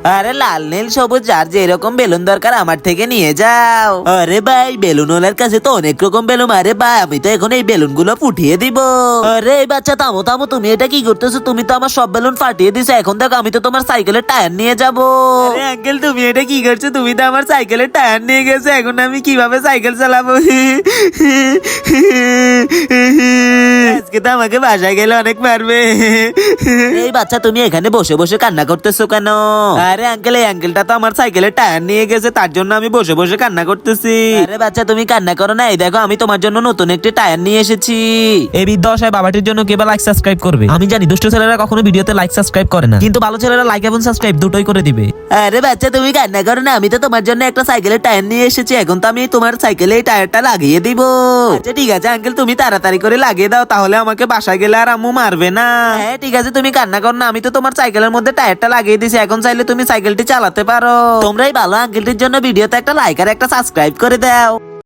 আরে লাল নীল সবুজ যার যে এরকম বেলুন দরকার আমার থেকে নিয়ে যাও। আরে ভাই বেলুন ওলার কাছে তো অনেক রকম বেলুন। আরে ভাই আমি তো এখন এই বেলুন গুলো ফুটিয়ে দিব। আরে এই বাচ্চা থামো থামো, তুমি এটা কি করতেছো? তুমি তো আমার সব বেলুন ফাটিয়ে দিছো। এখন দেখো আমি তো তোমার সাইকেলের টায়ার নিয়ে যাবো। আরে আঙ্কেল তুমি এটা কি করছো? তুমি তো আমার সাইকেলের টায়ার নিয়ে গেছো, এখন আমি কিভাবে সাইকেল চালাবো? আজকে তো আমাকে বাসায় গেলে অনেক মারবে। এই বাচ্চা তুমি এখানে বসে বসে কান্না করতেছো কেন? আরে আঙ্কেল এই আঙ্কেলটা তো আমার সাইকেলের টায়ার নিয়ে গেছে, তার জন্য আমি বসে বসে কান্না করতেছি। আরে বাচ্চা তুমি কান্না করো না, এই দেখো আমি তোমার জন্য নতুন একটি টায়ার নিয়ে এসেছি। এই বৃদ্ধ অসহায় বাবাটির জন্য কেবল লাইক সাবস্ক্রাইব করবে। আমি জানি দুষ্ট ছেলেরা কখনো ভিডিওতে লাইক সাবস্ক্রাইব করে না, কিন্তু ভালো ছেলেরা লাইক এবং সাবস্ক্রাইব দুটোই করে দিবে। আরে বাচ্চা তুমি কান্না করো না, আমি তো তোমার জন্য একটা সাইকেলের টায়ার নিয়ে এসেছি। এখন তো আমি তোমার সাইকেলে এই টায়ারটা লাগিয়ে দিব। আচ্ছা ঠিক আছে আঙ্কেল, তুমি তাড়াতাড়ি করে লাগিয়ে দাও, তাহলে আমাকে বাসায় গেলে আর আম্মু মারবে না। হ্যাঁ ঠিক আছে তুমি কান্না করো না, আমি তো তোমার সাইকেলের মধ্যে টায়ারটা লাগিয়ে দিছি। এখন চাইলে তুমি সাইকেলটি চালাতে পারো। তোমরাই ভালো আঙ্কেলটির জন্য ভিডিওতে একটা লাইক আর একটা সাবস্ক্রাইব করে দাও।